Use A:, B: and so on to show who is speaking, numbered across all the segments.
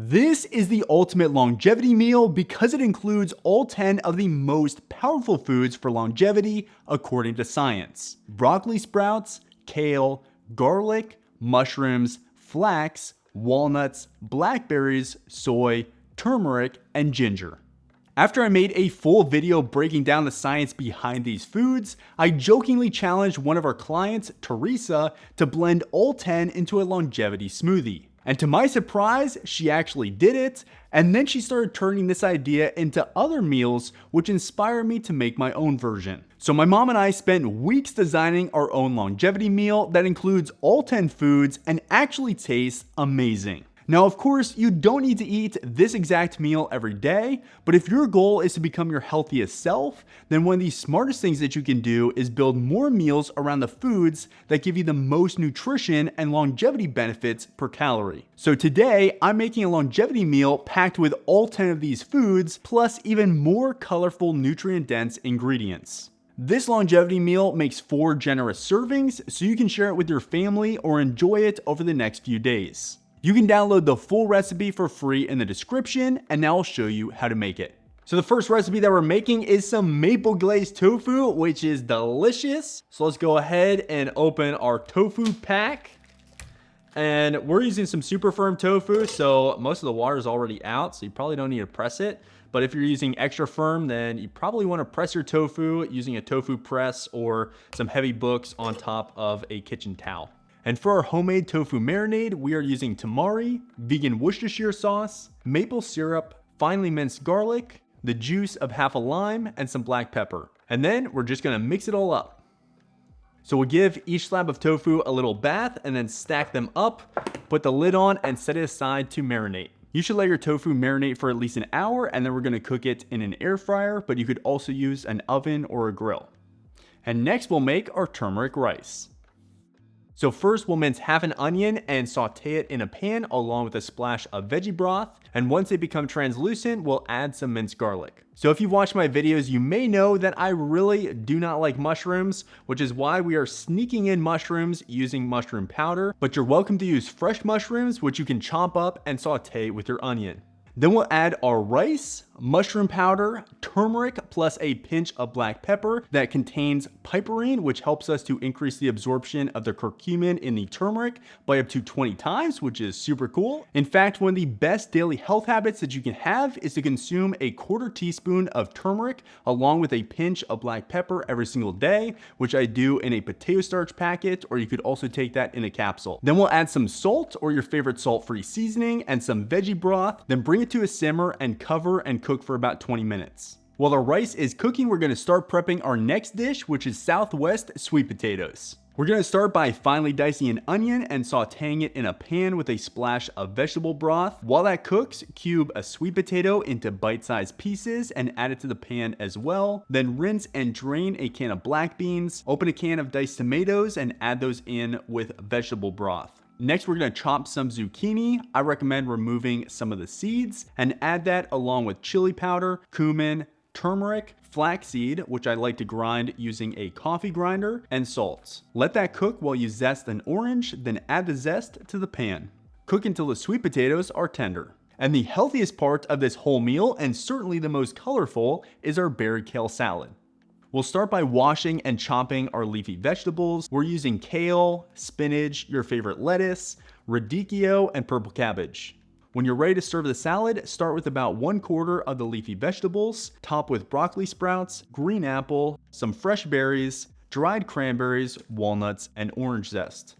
A: This is the ultimate longevity meal because it includes all 10 of the most powerful foods for longevity according to science. Broccoli sprouts, kale, garlic, mushrooms, flax, walnuts, blackberries, soy, turmeric, and ginger. After I made a full video breaking down the science behind these foods, I jokingly challenged one of our clients, Teresa, to blend all 10 into a longevity smoothie. And to my surprise, she actually did it, and then she started turning this idea into other meals, which inspired me to make my own version. So my mom and I spent weeks designing our own longevity meal that includes all 10 foods and actually tastes amazing. Now, of course, you don't need to eat this exact meal every day, but if your goal is to become your healthiest self, then one of the smartest things that you can do is build more meals around the foods that give you the most nutrition and longevity benefits per calorie. So today, I'm making a longevity meal packed with all 10 of these foods, plus even more colorful nutrient-dense ingredients. This longevity meal makes 4 generous servings, so you can share it with your family or enjoy it over the next few days. You can download the full recipe for free in the description, and now I'll show you how to make it. So the first recipe that we're making is some maple glazed tofu, which is delicious. So let's go ahead and open our tofu pack. And we're using some super firm tofu, so most of the water is already out, so you probably don't need to press it. But if you're using extra firm, then you probably want to press your tofu using a tofu press or some heavy books on top of a kitchen towel. And for our homemade tofu marinade, we are using tamari, vegan Worcestershire sauce, maple syrup, finely minced garlic, the juice of half a lime, and some black pepper. And then we're just gonna mix it all up. So we'll give each slab of tofu a little bath and then stack them up, put the lid on, and set it aside to marinate. You should let your tofu marinate for at least an hour, and then we're gonna cook it in an air fryer, but you could also use an oven or a grill. And next we'll make our turmeric rice. So first we'll mince half an onion and saute it in a pan along with a splash of veggie broth. And once they become translucent, we'll add some minced garlic. So if you've watched my videos, you may know that I really do not like mushrooms, which is why we are sneaking in mushrooms using mushroom powder. But you're welcome to use fresh mushrooms, which you can chop up and saute with your onion. Then we'll add our rice, mushroom powder, turmeric, plus a pinch of black pepper that contains piperine, which helps us to increase the absorption of the curcumin in the turmeric by up to 20 times, which is super cool. In fact, one of the best daily health habits that you can have is to consume a 1/4 teaspoon of turmeric along with a pinch of black pepper every single day, which I do in a potato starch packet, or you could also take that in a capsule. Then we'll add some salt or your favorite salt-free seasoning and some veggie broth, then bring it to a simmer and cover and cook for about 20 minutes. While the rice is cooking, we're going to start prepping our next dish, which is Southwest sweet potatoes. We're going to start by finely dicing an onion and sauteing it in a pan with a splash of vegetable broth. While that cooks, cube a sweet potato into bite-sized pieces and add it to the pan as well. Then rinse and drain a can of black beans, open a can of diced tomatoes, and add those in with vegetable broth. Next, we're going to chop some zucchini. I recommend removing some of the seeds and add that along with chili powder, cumin, turmeric, flaxseed, which I like to grind using a coffee grinder, and salt. Let that cook while you zest an orange, then add the zest to the pan. Cook until the sweet potatoes are tender. And the healthiest part of this whole meal, and certainly the most colorful, is our berry kale salad. We'll start by washing and chopping our leafy vegetables. We're using kale, spinach, your favorite lettuce, radicchio, and purple cabbage. When you're ready to serve the salad, start with about 1/4 of the leafy vegetables, top with broccoli sprouts, green apple, some fresh berries, dried cranberries, walnuts, and orange zest.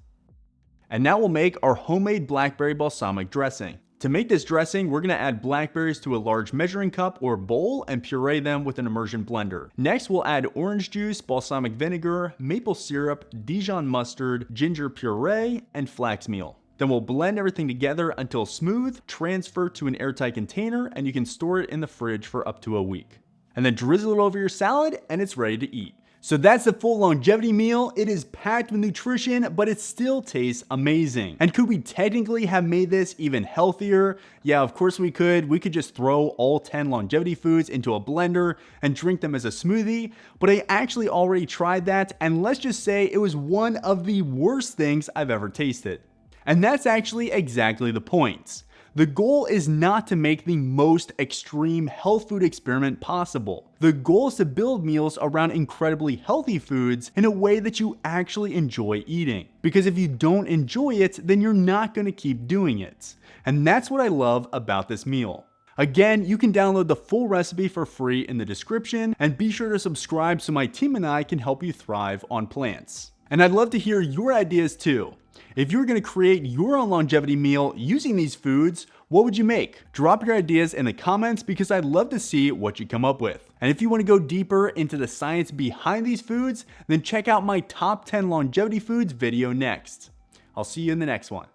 A: And now we'll make our homemade blackberry balsamic dressing. To make this dressing, we're going to add blackberries to a large measuring cup or bowl and puree them with an immersion blender. Next, we'll add orange juice, balsamic vinegar, maple syrup, Dijon mustard, ginger puree, and flax meal. Then we'll blend everything together until smooth, transfer to an airtight container, and you can store it in the fridge for up to a week. And then drizzle it over your salad, and it's ready to eat. So that's the full longevity meal. It is packed with nutrition, but it still tastes amazing. And could we technically have made this even healthier? Yeah, of course we could. We could just throw all 10 longevity foods into a blender and drink them as a smoothie. But I actually already tried that, and let's just say it was one of the worst things I've ever tasted. And that's actually exactly the point. The goal is not to make the most extreme health food experiment possible. The goal is to build meals around incredibly healthy foods in a way that you actually enjoy eating. Because if you don't enjoy it, then you're not going to keep doing it. And that's what I love about this meal. Again, you can download the full recipe for free in the description, and be sure to subscribe so my team and I can help you thrive on plants. And I'd love to hear your ideas too. If you were going to create your own longevity meal using these foods, what would you make? Drop your ideas in the comments because I'd love to see what you come up with. And if you want to go deeper into the science behind these foods, then check out my top 10 longevity foods video next. I'll see you in the next one.